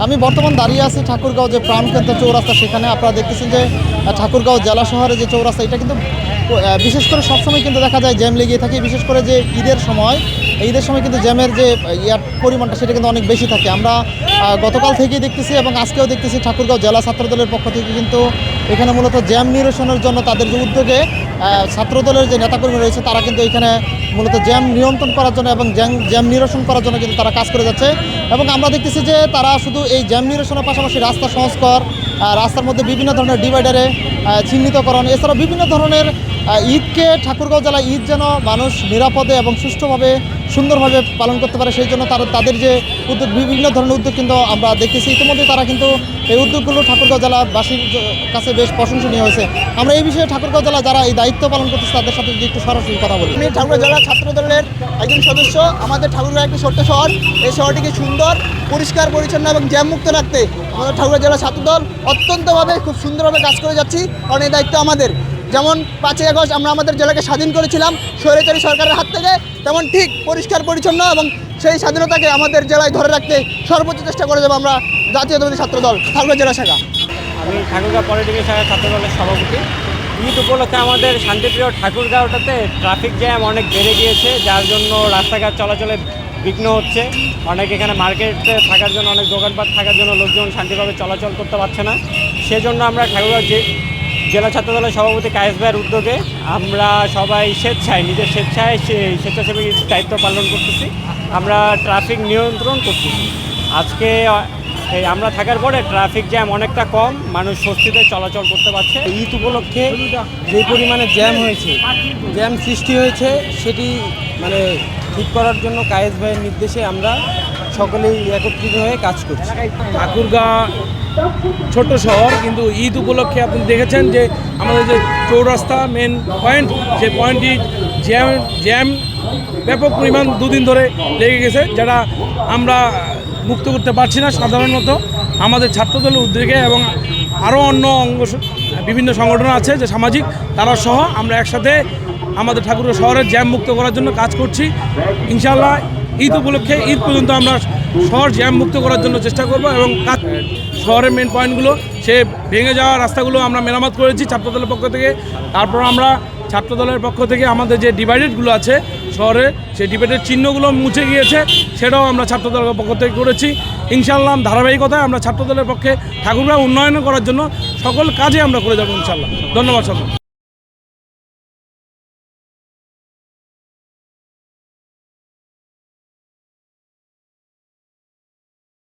আমি বর্তমান দাঁড়িয়ে আছি ঠাকুরগাঁও যে প্রাণকেন্দ্র চৌরাস্তা, সেখানে আপনারা দেখতেছেন যে ঠাকুরগাঁও জেলা শহরে যে চৌরাস্তা, এটা কিন্তু বিশেষ করে সবসময় কিন্তু দেখা যায় জ্যাম লেগে থাকে। বিশেষ করে যে ঈদের সময় কিন্তু জ্যামের যে পরিমাণটা সেটা কিন্তু অনেক বেশি থাকে। আমরা গতকাল থেকেই দেখতেছি এবং আজকেও দেখতেছি ঠাকুরগাঁও জেলা ছাত্রদলের পক্ষ থেকে কিন্তু এখানে মূলত জ্যাম নিরসনের জন্য তাদের যে উদ্যোগে ছাত্রদলের যে নেতাকর্মী রয়েছে তারা কিন্তু এখানে মূলত জ্যাম নিয়ন্ত্রণ করার জন্য এবং জ্যাম নিরসন করার জন্য কিন্তু তারা কাজ করে যাচ্ছে। এবং আমরা দেখতেছি যে তারা শুধু এই জ্যাম নিরসনের পাশাপাশি রাস্তা সংস্কার, রাস্তার মধ্যে বিভিন্ন ধরনের ডিভাইডারে চিহ্নিতকরণ, এছাড়াও বিভিন্ন ধরনের ঈদকে ঠাকুরগাঁও জেলায় ঈদ যেন মানুষ নিরাপদে এবং সুষ্ঠুভাবে সুন্দরভাবে পালন করতে পারে, সেই জন্য তাদের যে উদ্যোগ, বিভিন্ন ধরনের উদ্যোগ কিন্তু আমরা দেখতেছি। ইতিমধ্যে তারা কিন্তু এই উদ্যোগগুলো ঠাকুরগাঁও জেলাবাসীর কাছে বেশ প্রশংসনীয় হয়েছে। আমরা এই বিষয়ে ঠাকুরগাঁও জেলা যারা এই দায়িত্ব পালন করতেছে তাদের সাথে যদি একটু সরাসরি কথা বলি। আমি ঠাকুরগাঁও জেলা ছাত্রদলের একজন সদস্য। আমাদের ঠাকুরগাঁও একটি ছোট্ট শহর, এই শহরটিকে সুন্দর, পরিষ্কার পরিচ্ছন্ন এবং জ্যামমুক্ত রাখতে আমাদের ঠাকুরগাঁও জেলা ছাত্রদল অত্যন্তভাবে খুব সুন্দরভাবে কাজ করে যাচ্ছি, কারণ এই দায়িত্ব আমাদের। যেমন 5ই আগস্ট আমরা আমাদের জেলাকে স্বাধীন করেছিলাম স্বৈরাচারী সরকারের হাত থেকে, তেমন ঠিক পরিষ্কার পরিচ্ছন্ন এবং সেই স্বাধীনতাকে আমাদের জেলায় ধরে রাখতে সর্বোচ্চ চেষ্টা করে যাবো আমরা জাতীয়তাবাদী ছাত্রদল ঠাকুরগাঁও জেলা শাখা। আমি ঠাকুরগাঁও পলিটেকনিক শাখা ছাত্রদলের সভাপতি। ঈদ উপলক্ষে আমাদের শান্তিপ্রিয় ঠাকুরগাঁওটাতে ট্রাফিক জ্যাম অনেক বেড়ে গিয়েছে, যার জন্য রাস্তাঘাট চলাচলে বিঘ্ন হচ্ছে। অনেক এখানে মার্কেটে থাকার জন্য, অনেক দোকানপাট থাকার জন্য লোকজন শান্তিভাবে চলাচল করতে পারছে না। সেজন্য আমরা ঠাকুরগাঁও জেলা ছাত্রদলের সভাপতি কায়েস ভাইয়ের উদ্যোগে আমরা সবাই নিজের স্বেচ্ছায় স্বেচ্ছাসেবী দায়িত্ব পালন করতেছি। আমরা ট্রাফিক নিয়ন্ত্রণ করতেছি। আজকে আমরা থাকার পরে ট্রাফিক জ্যাম অনেকটা কম, মানুষ স্বস্তিতে চলাচল করতে পারছে। ঈদ উপলক্ষে যে পরিমাণে জ্যাম সৃষ্টি হয়েছে সেটি ঠিক করার জন্য কায়েস ভাইয়ের নির্দেশে আমরা সকলেই একত্রিত হয়ে কাজ করছি। ঠাকুরগাঁও ছোট শহর, কিন্তু ঈদ উপলক্ষে আপনি দেখেছেন যে আমাদের যে চৌরাস্তা মেন পয়েন্ট, সেই পয়েন্টটি জ্যাম ব্যাপক পরিমাণ দুদিন ধরে লেগে গেছে, যেটা আমরা মুক্ত করতে পারছি না। সাধারণত আমাদের ছাত্রদলের উদ্যোগে এবং আরও অন্য বিভিন্ন সংগঠন আছে যে সামাজিক, তারা সহ আমরা একসাথে আমাদের ঠাকুরগাঁও শহরের জ্যাম মুক্ত করার জন্য কাজ করছি। ইনশাআল্লাহ ঈদ উপলক্ষে ঈদ পর্যন্ত আমরা শহর জ্যাম মুক্ত করার জন্য চেষ্টা করব এবং শহরের মেন পয়েন্টগুলো, সে ভেঙে যাওয়া রাস্তাগুলো আমরা মেরামত করেছি ছাত্রদলের পক্ষ থেকে। তারপর আমরা ছাত্রদলের পক্ষ থেকে আমাদের যে ডিভাইডেডগুলো আছে শহরে, সেই ডিভাইডেড চিহ্নগুলো মুছে গিয়েছে, সেটাও আমরা ছাত্রদলের পক্ষ থেকে করেছি। ইনশাআল্লাহ ধারাবাহিকতায় আমরা ছাত্রদলের পক্ষে ঠাকুরগাঁও উন্নয়ন করার জন্য সকল কাজে আমরা করে যাব ইনশাআল্লাহ। ধন্যবাদ সকল।